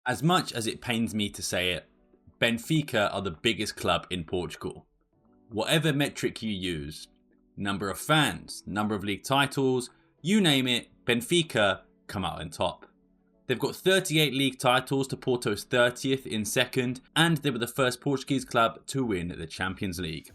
As much as it pains me to say it, Benfica are the biggest club in Portugal. Whatever metric you use, number of fans, number of league titles, you name it, Benfica come out on top. They've got 38 league titles to Porto's 30th in second, and they were the first Portuguese club to win the Champions League.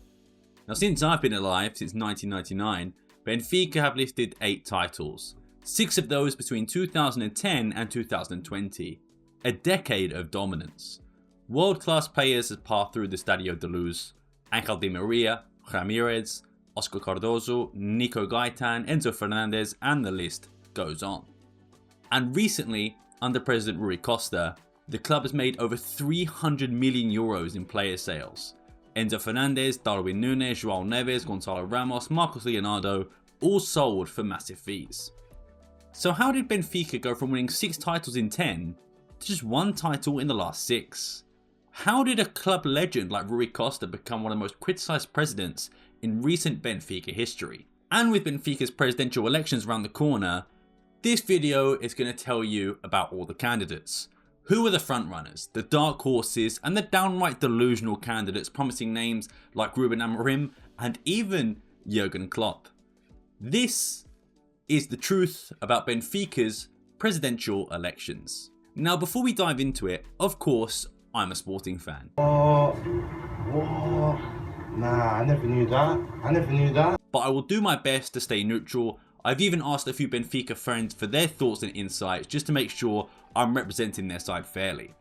Now, since I've been alive, since 1999, Benfica have lifted 8 titles, 6 of those between 2010 and 2020. A decade of dominance. World-class players have passed through the Estadio da Luz: Ángel Di Maria, Ramírez, Oscar Cardozo, Nico Gaitan, Enzo Fernandez, and the list goes on. And recently, under President Rui Costa, the club has made over 300 million euros in player sales. Enzo Fernandez, Darwin Núñez, João Neves, Gonçalo Ramos, Marcos Leonardo, all sold for massive fees. So how did Benfica go from winning 6 titles in 10 to just 1 title in the last 6? How did a club legend like Rui Costa become one of the most criticised presidents in recent Benfica history? And with Benfica's presidential elections around the corner, this video is going to tell you about all the candidates. Who are the frontrunners, the dark horses, and the downright delusional candidates promising names like Ruben Amorim and even Jürgen Klopp? This is the truth about Benfica's presidential elections. Now, before we dive into it, of course, I'm a Sporting fan. What? Nah, I never knew that. But I will do my best to stay neutral. I've even asked a few Benfica friends for their thoughts and insights just to make sure I'm representing their side fairly.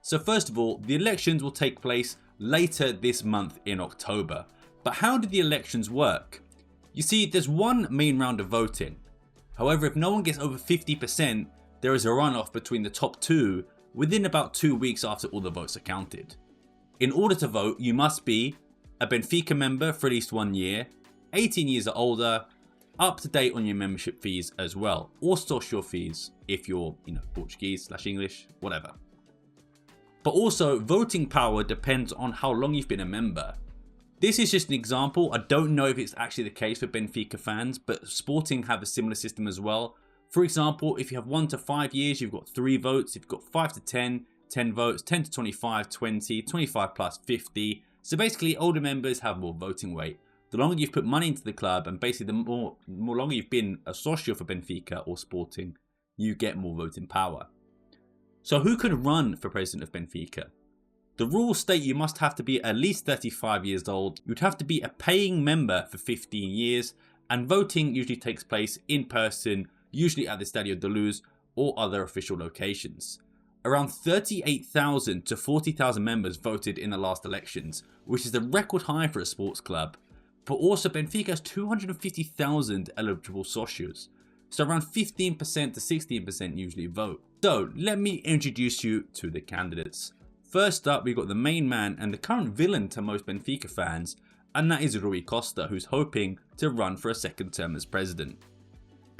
So first of all, the elections will take place later this month in October. But how did the elections work? You see, there's one main round of voting. However, if no one gets over 50%, there is a runoff between the top 2 within about 2 weeks after all the votes are counted. In order to vote, you must be a Benfica member for at least 1 year, 18 years or older, up to date on your membership fees as well, or social fees if you're, Portuguese/English, whatever. But also, voting power depends on how long you've been a member. This is just an example. I don't know if it's actually the case for Benfica fans, but Sporting have a similar system as well. For example, if you have 1 to 5 years, you've got 3 votes. If you've got 5 to 10, 10 votes, 10 to 25, 20, 25 plus 50. So basically, older members have more voting weight. The longer you've put money into the club, and basically the more longer you've been a socio for Benfica or Sporting, you get more voting power. So who could run for president of Benfica? The rules state you must have to be at least 35 years old, you'd have to be a paying member for 15 years, and voting usually takes place in person, usually at the Estadio da Luz or other official locations. Around 38,000 to 40,000 members voted in the last elections, which is the record high for a sports club. But also Benfica has 250,000 eligible socios, so around 15% to 16% usually vote. So let me introduce you to the candidates. First up, we've got the main man and the current villain to most Benfica fans, and that is Rui Costa, who's hoping to run for a second term as president.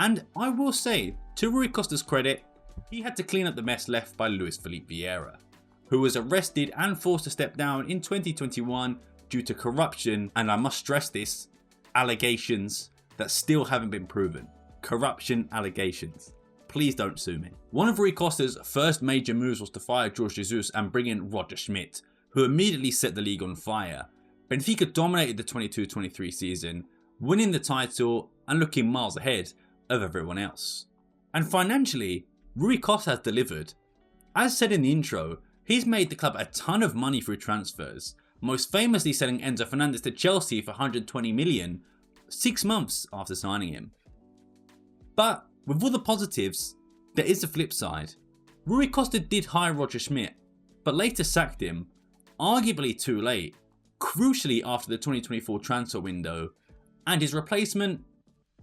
And I will say, to Rui Costa's credit, he had to clean up the mess left by Luís Filipe Vieira, who was arrested and forced to step down in 2021 due to corruption, and I must stress this, allegations that still haven't been proven. Corruption allegations. Please don't sue me. One of Rui Costa's first major moves was to fire Jorge Jesus and bring in Roger Schmidt, who immediately set the league on fire. Benfica dominated the 22-23 season, winning the title and looking miles ahead of everyone else. And financially, Rui Costa has delivered. As said in the intro, he's made the club a ton of money through transfers, most famously selling Enzo Fernandez to Chelsea for 120 million 6 months after signing him. But with all the positives, there is a flip side. Rui Costa did hire Roger Schmidt, but later sacked him, arguably too late, crucially after the 2024 transfer window, and his replacement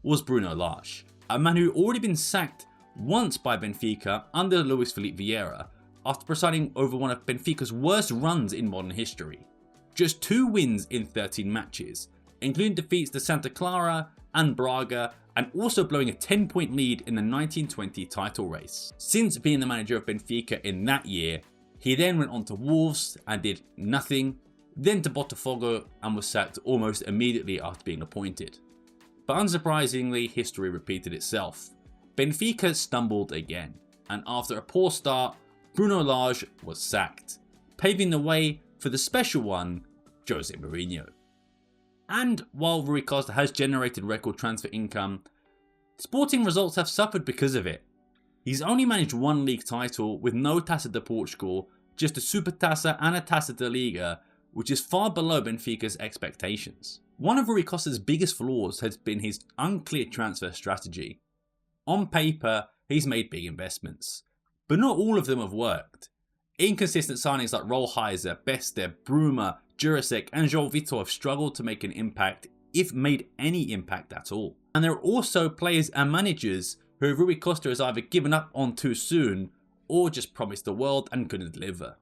was Bruno Lage, a man who had already been sacked once by Benfica under Luís Filipe Vieira after presiding over one of Benfica's worst runs in modern history. Just 2 wins in 13 matches, including defeats to Santa Clara and Braga, and also blowing a 10-point lead in the 1920 title race. Since being the manager of Benfica in that year, he then went on to Wolves and did nothing, then to Botafogo and was sacked almost immediately after being appointed. But unsurprisingly, history repeated itself. Benfica stumbled again, and after a poor start, Bruno Lage was sacked, paving the way for the special one, Jose Mourinho. And while Rui Costa has generated record transfer income, sporting results have suffered because of it. He's only managed one league title with no Taça de Portugal, just a Supertaça and a Taça de Liga, which is far below Benfica's expectations. One of Rui Costa's biggest flaws has been his unclear transfer strategy. On paper, he's made big investments, but not all of them have worked. Inconsistent signings like Rolheiser, Bester, Bruma, Jurasek and João Vitor have struggled to make an impact, if made any impact at all. And there are also players and managers who Rui Costa has either given up on too soon or just promised the world and couldn't deliver.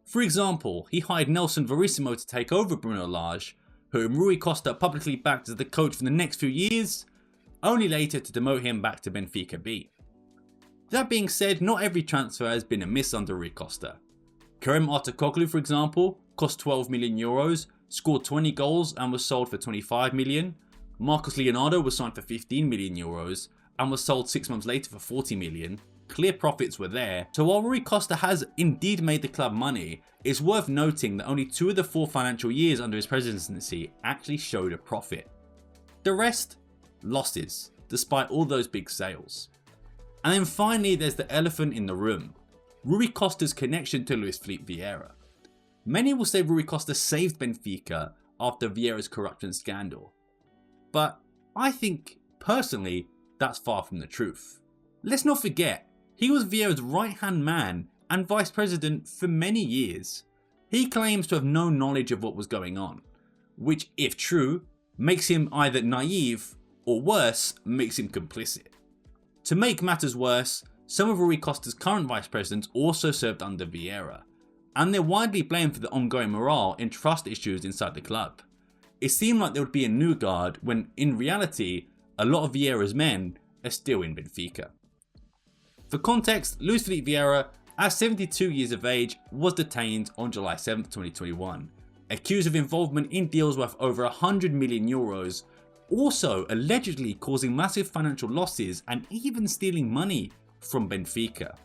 For example, he hired Nelson Verissimo to take over Bruno Lage, whom Rui Costa publicly backed as the coach for the next few years, only later to demote him back to Benfica B. That being said, not every transfer has been a miss under Rui Costa. Kerem Aktürkoğlu, for example, cost 12 million euros, scored 20 goals and was sold for 25 million. Marcos Leonardo was signed for 15 million euros and was sold 6 months later for 40 million. Clear profits were there. So while Rui Costa has indeed made the club money, it's worth noting that only 2 of the 4 financial years under his presidency actually showed a profit. The rest, losses, despite all those big sales. And then finally there's the elephant in the room, Rui Costa's connection to Luís Filipe Vieira. Many will say Rui Costa saved Benfica after Vieira's corruption scandal, but I think, personally, that's far from the truth. Let's not forget, he was Vieira's right-hand man and vice president for many years. He claims to have no knowledge of what was going on, which, if true, makes him either naive or worse, makes him complicit. To make matters worse, some of Rui Costa's current vice presidents also served under Vieira, and they're widely blamed for the ongoing morale and trust issues inside the club. It seemed like there would be a new guard when, in reality, a lot of Vieira's men are still in Benfica. For context, Luís Filipe Vieira, at 72 years of age, was detained on July 7, 2021, accused of involvement in deals worth over 100 million euros, also allegedly causing massive financial losses and even stealing money from Benfica.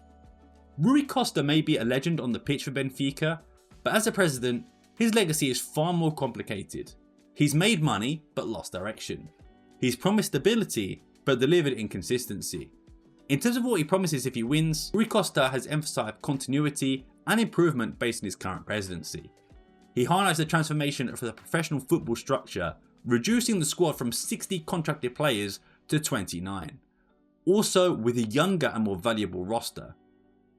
Rui Costa may be a legend on the pitch for Benfica, but as a president, his legacy is far more complicated. He's made money but lost direction. He's promised stability but delivered inconsistency. In terms of what he promises if he wins, Rui Costa has emphasised continuity and improvement based on his current presidency. He highlights the transformation of the professional football structure, reducing the squad from 60 contracted players to 29. Also with a younger and more valuable roster.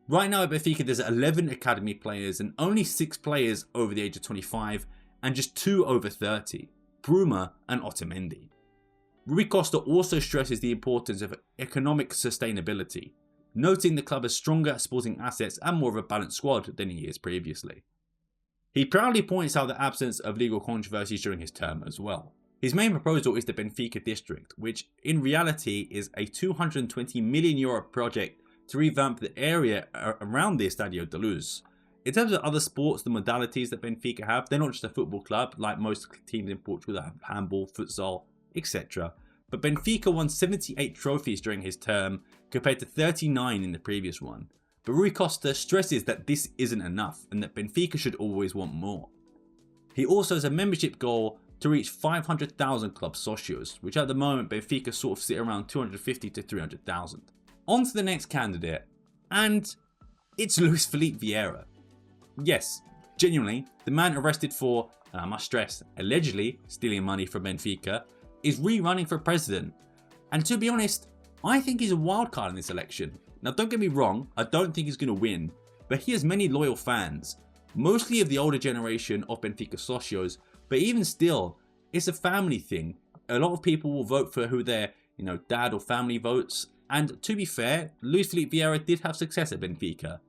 Right now at Benfica there's 11 academy players and only 6 players over the age of 25 and just 2 over 30, Bruma and Otamendi. Rui Costa also stresses the importance of economic sustainability, noting the club has stronger sporting assets and more of a balanced squad than in years previously. He proudly points out the absence of legal controversies during his term as well. His main proposal is the Benfica district, which in reality is a €220 million project to revamp the area around the Estadio da Luz. In terms of other sports, the modalities that Benfica have, they're not just a football club like most teams in Portugal that have handball, futsal, etc. But Benfica won 78 trophies during his term compared to 39 in the previous one. But Rui Costa stresses that this isn't enough and that Benfica should always want more. He also has a membership goal to reach 500,000 club socios, which at the moment Benfica sort of sit around 250 to 300,000. On to the next candidate, and it's Luís Filipe Vieira. Yes, genuinely, the man arrested for, and I must stress, allegedly stealing money from Benfica, is re-running for president. And to be honest, I think he's a wildcard in this election. Now don't get me wrong, I don't think he's going to win, but he has many loyal fans, mostly of the older generation of Benfica socios, but even still, it's a family thing. A lot of people will vote for who their dad or family votes, and to be fair, Luís Filipe Vieira did have success at Benfica.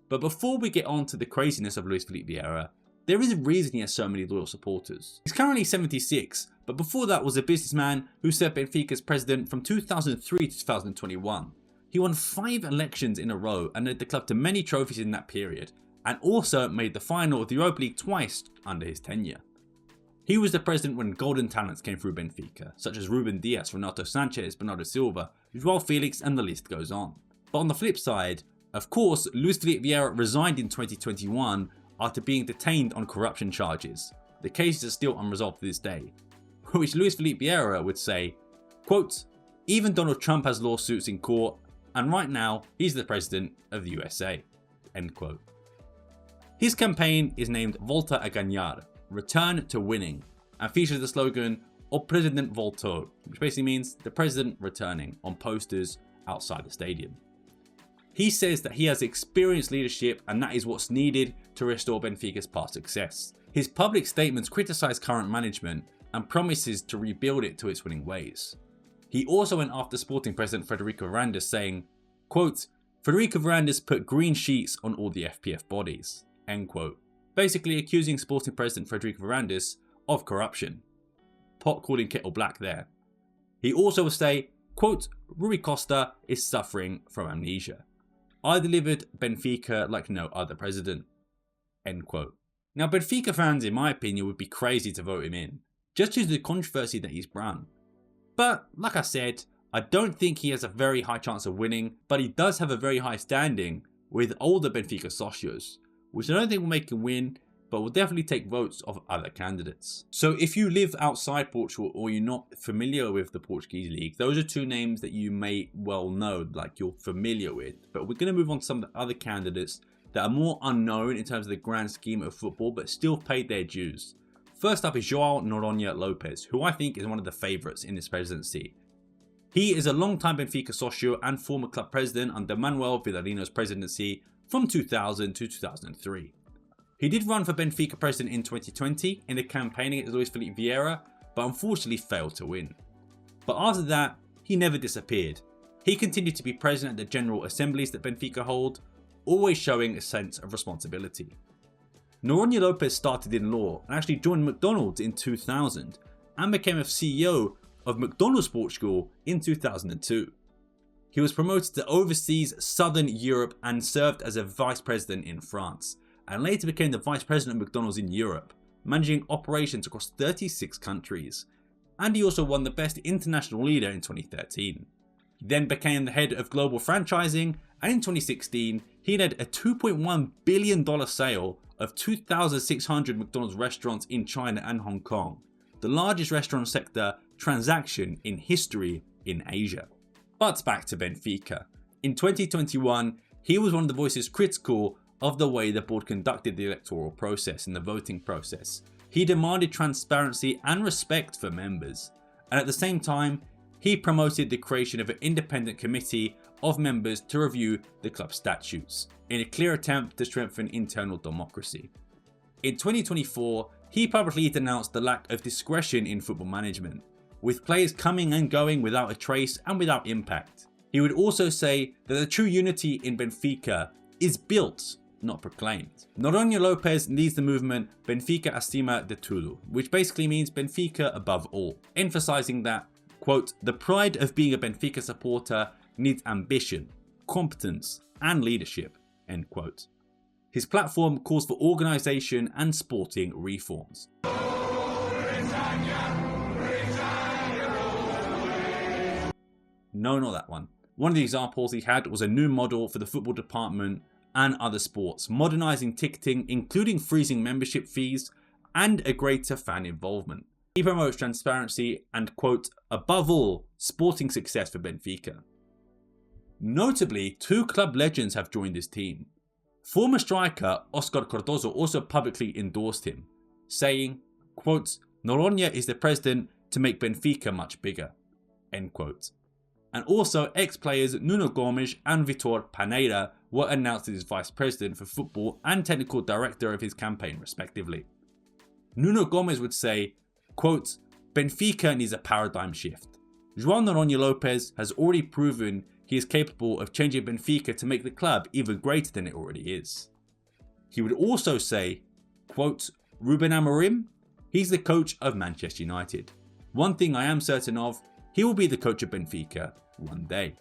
But before we get on to the craziness of Luís Filipe Vieira, there is a reason he has so many loyal supporters. He's currently 76, but before that was a businessman who served Benfica as president from 2003 to 2021. He won 5 elections in a row and led the club to many trophies in that period, and also made the final of the Europa League twice under his tenure. He was the president when golden talents came through Benfica, such as Ruben Dias, Renato Sanchez, Bernardo Silva, João Felix, and the list goes on. But on the flip side, Of course, Luís Filipe Vieira resigned in 2021 after being detained on corruption charges. The cases are still unresolved to this day, which Luís Filipe Vieira would say, quote, "Even Donald Trump has lawsuits in court, and right now he's the president of the USA." End quote. His campaign is named Volta a Ganhar, Return to Winning, and features the slogan "O President Voltou," which basically means the president returning, on posters outside the stadium. He says that he has experienced leadership and that is what's needed to restore Benfica's past success. His public statements criticise current management and promises to rebuild it to its winning ways. He also went after Sporting President Frederico Varandas, saying, quote, "Frederico Varandas put green sheets on all the FPF bodies," end quote, basically accusing Sporting President Frederico Varandas of corruption. Pot calling kettle black there. He also will say, quote, "Rui Costa is suffering from amnesia. I delivered Benfica like no other president," end quote. Now, Benfica fans, in my opinion, would be crazy to vote him in, just due to the controversy that he's brought. But, like I said, I don't think he has a very high chance of winning, but he does have a very high standing with older Benfica socios, which I don't think will make him win, but will definitely take votes of other candidates. So if you live outside Portugal or you're not familiar with the Portuguese league, those are two names that you may well know, like you're familiar with. But we're going to move on to some of the other candidates that are more unknown in terms of the grand scheme of football, but still paid their dues. First up is João Noronha Lopes, who I think is one of the favourites in this presidency. He is a long-time Benfica socio and former club president under Manuel Villarino's presidency from 2000 to 2003. He did run for Benfica president in 2020 in a campaign against Luís Filipe Vieira, but unfortunately failed to win. But after that, he never disappeared. He continued to be president at the general assemblies that Benfica hold, always showing a sense of responsibility. Noronha Lopes started in law and actually joined McDonald's in 2000 and became a CEO of McDonald's Portugal in 2002. He was promoted to overseas Southern Europe and served as a vice president in France, and later became the vice president of McDonald's in Europe, managing operations across 36 countries. And he also won the Best International Leader in 2013. He then became the head of global franchising, and in 2016, he led a $2.1 billion sale of 2,600 McDonald's restaurants in China and Hong Kong, the largest restaurant sector transaction in history in Asia. But back to Benfica. In 2021, he was one of the voices critical of the way the board conducted the electoral process and the voting process. He demanded transparency and respect for members, and at the same time, he promoted the creation of an independent committee of members to review the club statutes, in a clear attempt to strengthen internal democracy. In 2024, he publicly denounced the lack of discretion in football management, with players coming and going without a trace and without impact. He would also say that the true unity in Benfica is built, not proclaimed. Noronha Lopes leads the movement Benfica acima de tudo, which basically means Benfica above all, emphasizing that, quote, "The pride of being a Benfica supporter needs ambition, competence, and leadership," end quote. His platform calls for organisation and sporting reforms. No, not that one. One of the examples he had was a new model for the football department and other sports, modernising ticketing, including freezing membership fees, and a greater fan involvement. He promotes transparency and, quote, "above all, sporting success for Benfica." Notably, two club legends have joined his team. Former striker Oscar Cardozo also publicly endorsed him, saying, quote, "Noronha is the president to make Benfica much bigger," end quote. And also ex-players Nuno Gomes and Vitor Paneira were announced as vice president for football and technical director of his campaign respectively. Nuno Gomes would say, quote, "Benfica needs a paradigm shift. João Noronha Lopes has already proven he is capable of changing Benfica to make the club even greater than it already is." He would also say, quote, "Ruben Amorim, he's the coach of Manchester United. One thing I am certain of, he will be the coach of Benfica one day,"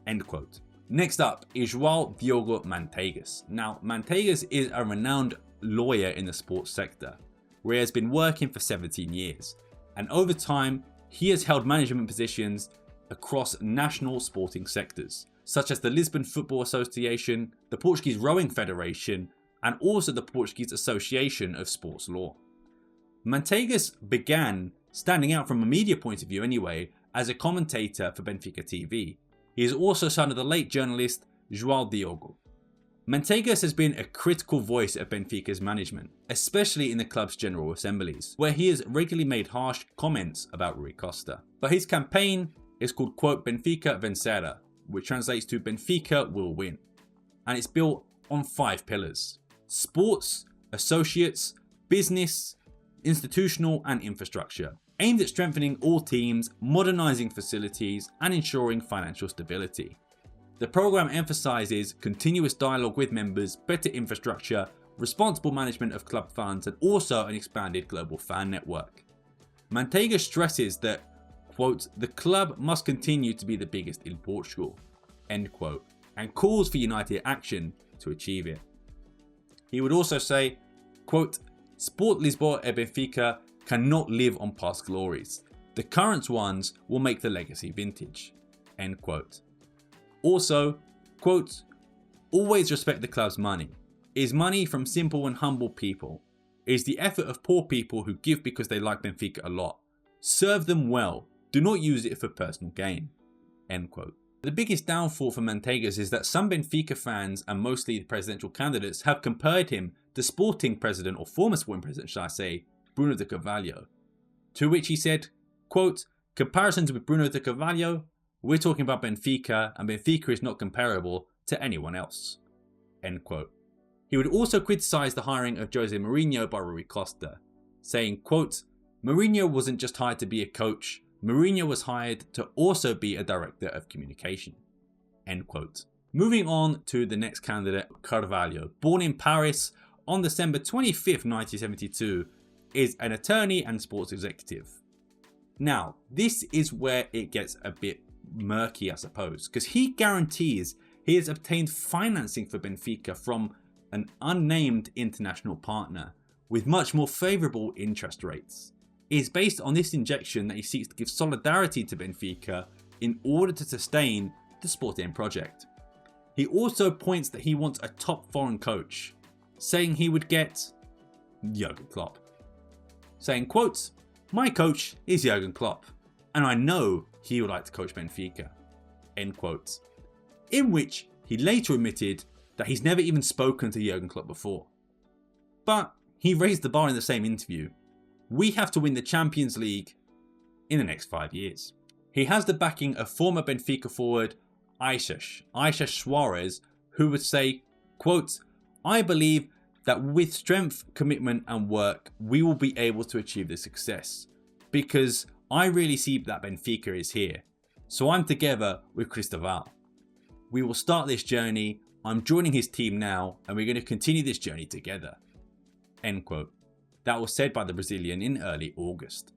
end quote. Next up is João Diogo Manteigas. Now, Manteigas is a renowned lawyer in the sports sector, where he has been working for 17 years, and over time, he has held management positions across national sporting sectors, such as the Lisbon Football Association, the Portuguese Rowing Federation, and also the Portuguese Association of Sports Law. Manteigas began standing out from a media point of view anyway as a commentator for Benfica TV. He is also son of the late journalist João Diogo. Manteigas has been a critical voice of Benfica's management, especially in the club's general assemblies, where he has regularly made harsh comments about Rui Costa. But his campaign is called, quote, Benfica Vencerá, which translates to Benfica will win. And it's built on 5 pillars: sports, associates, business, institutional and infrastructure, aimed at strengthening all teams, modernising facilities and ensuring financial stability. The programme emphasises continuous dialogue with members, better infrastructure, responsible management of club funds and also an expanded global fan network. Manteiga stresses that, quote, the club must continue to be the biggest in Portugal, end quote, and calls for united action to achieve it. He would also say, quote, Sport Lisboa e Benfica cannot live on past glories. The current ones will make the legacy vintage, end quote. Also, quote, always respect the club's money. It is money from simple and humble people. It is the effort of poor people who give because they like Benfica a lot. Serve them well. Do not use it for personal gain, end quote. The biggest downfall for Manteigas is that some Benfica fans and mostly the presidential candidates have compared him to Sporting president, or former Sporting president shall I say, Bruno de Carvalho. To which he said, quote, comparisons with Bruno de Carvalho? We're talking about Benfica, and Benfica is not comparable to anyone else, end quote. He would also criticise the hiring of Jose Mourinho by Rui Costa, saying, quote, Mourinho wasn't just hired to be a coach, Mourinho was hired to also be a director of communication, end quote. Moving on to the next candidate, Carvalho, born in Paris on December 25th, 1972, is an attorney and sports executive. Now, this is where it gets a bit murky, I suppose, because he guarantees he has obtained financing for Benfica from an unnamed international partner with much more favourable interest rates. It is based on this injection that he seeks to give solidarity to Benfica in order to sustain the Sporting project. He also points that he wants a top foreign coach, saying he would get Jürgen Klopp. Saying, quote, my coach is Jürgen Klopp, and I know he would like to coach Benfica, end quote. In which he later admitted that he's never even spoken to Jürgen Klopp before. But he raised the bar in the same interview. We have to win the Champions League in the next 5 years. He has the backing of former Benfica forward Aisha Suarez, who would say, quote, I believe that with strength, commitment and work, we will be able to achieve this success. Because I really see that Benfica is here. So I'm together with Cristóvão. We will start this journey. I'm joining his team now and we're going to continue this journey together. End quote. That was said by the Brazilian in early August.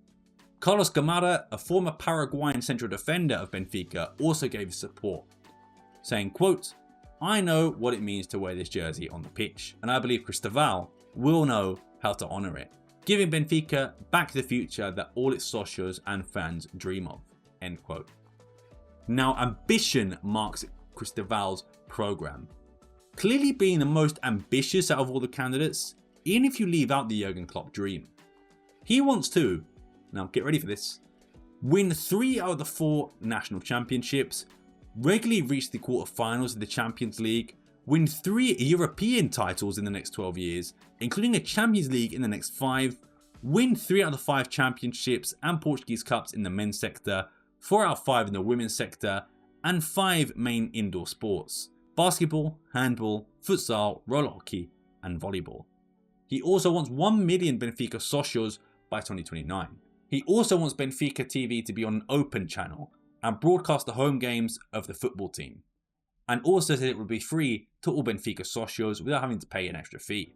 Carlos Gamara, a former Paraguayan central defender of Benfica, also gave his support, saying, quote, I know what it means to wear this jersey on the pitch, and I believe Cristóvão will know how to honour it, giving Benfica back the future that all its socios and fans dream of, end quote. Now, ambition marks Cristóvão's programme, clearly being the most ambitious out of all the candidates, even if you leave out the Jürgen Klopp dream. He wants to, now get ready for this, win 3 out of the 4 national championships, regularly reach the quarterfinals of the Champions League, win 3 European titles in the next 12 years, including a Champions League in the next 5, win 3 out of the 5 championships and Portuguese Cups in the men's sector, 4 out of 5 in the women's sector, and 5 main indoor sports: basketball, handball, futsal, roller hockey, and volleyball. He also wants 1 million Benfica socios by 2029. He also wants Benfica TV to be on an open channel and broadcast the home games of the football team, and also said it would be free to all Benfica socios without having to pay an extra fee.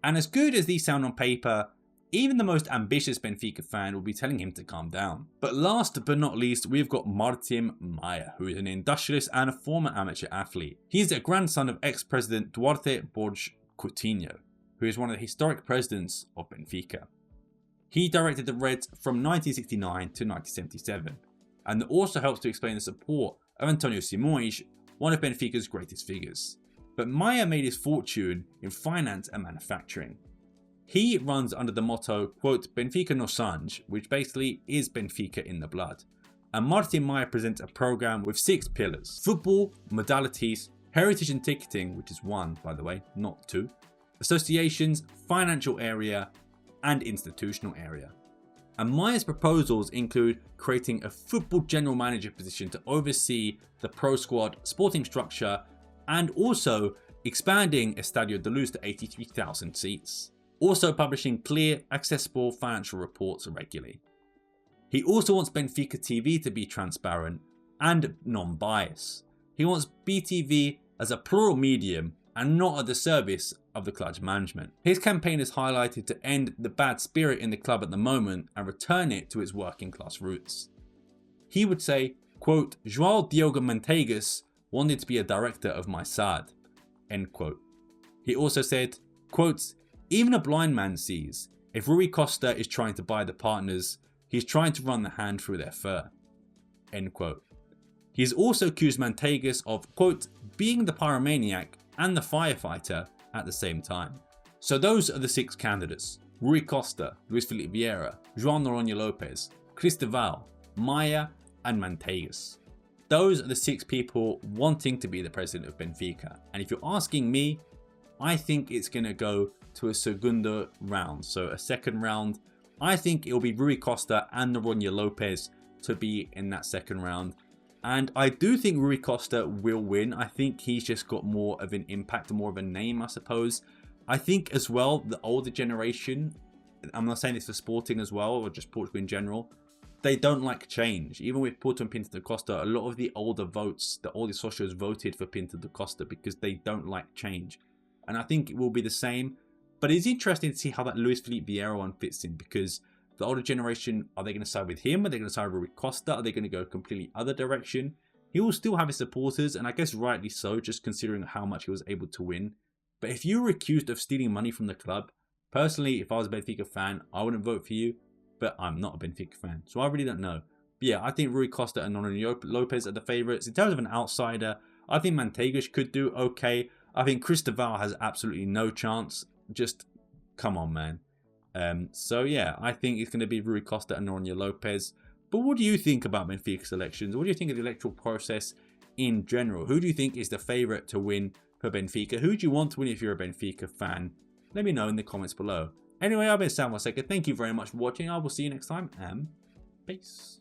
And as good as these sound on paper, even the most ambitious Benfica fan will be telling him to calm down. But last but not least, we've got Martim Maia, who is an industrialist and a former amateur athlete. He is a grandson of ex-president Duarte Borges Coutinho, who is one of the historic presidents of Benfica. He directed the Reds from 1969 to 1977, and also helps to explain the support of Antonio Simões one of Benfica's greatest figures. But Maia made his fortune in finance and manufacturing. He runs under the motto, quote, Benfica no sangue, which basically is Benfica in the blood. And Martin Maia presents a program with 6 pillars: football, modalities, heritage and ticketing, which is 1 by the way, not 2, associations, financial area, and institutional area. And Maia's proposals include creating a football general manager position to oversee the pro squad sporting structure, and also expanding Estadio de Luz to 83,000 seats. Also publishing clear, accessible financial reports regularly. He also wants Benfica TV to be transparent and non-biased. He wants BTV as a plural medium and not at the service of the club's management. His campaign is highlighted to end the bad spirit in the club at the moment and return it to its working class roots. He would say, quote, João Diogo Manteigas wanted to be a director of my side, end quote. He also said, quote, even a blind man sees, if Rui Costa is trying to buy the partners, he's trying to run the hand through their fur, end quote. He has also accused Manteigas of, quote, being the pyromaniac and the firefighter at the same time. So those are the 6 candidates: Rui Costa, Luís Filipe Vieira, João Noronha Lopes, Cristoval, Maia, and Manteigas. Those are the 6 people wanting to be the president of Benfica. And if you're asking me, I think it's going to go to a segundo round. So a second round. I think it will be Rui Costa and Noronha Lopes to be in that second round. And I do think Rui Costa will win. I think he's just got more of an impact, more of a name, I suppose. I think as well, the older generation, I'm not saying this for Sporting as well, or just Portugal in general, they don't like change. Even with Porto and Pinto da Costa, a lot of the older votes, the older socios voted for Pinto da Costa because they don't like change. And I think it will be the same. But it's interesting to see how that Luís Filipe Vieira one fits in, because the older generation, are they going to side with him? Are they going to side with Rui Costa? Are they going to go a completely other direction? He will still have his supporters, and I guess rightly so, just considering how much he was able to win. But if you were accused of stealing money from the club, personally, if I was a Benfica fan, I wouldn't vote for you. But I'm not a Benfica fan, so I really don't know. But yeah, I think Rui Costa and Noronha Lopes are the favourites. In terms of an outsider, I think Manteigas could do okay. I think Cristoval has absolutely no chance. Just come on, man. So yeah, I think it's going to be Rui Costa and Noronha Lopes. But what do you think about Benfica's elections? What do you think of the electoral process in general? Who do you think is the favourite to win for Benfica? Who do you want to win if you're a Benfica fan? Let me know in the comments below. Anyway, I've been Sam Waseka. Thank you very much for watching. I will see you next time, and peace.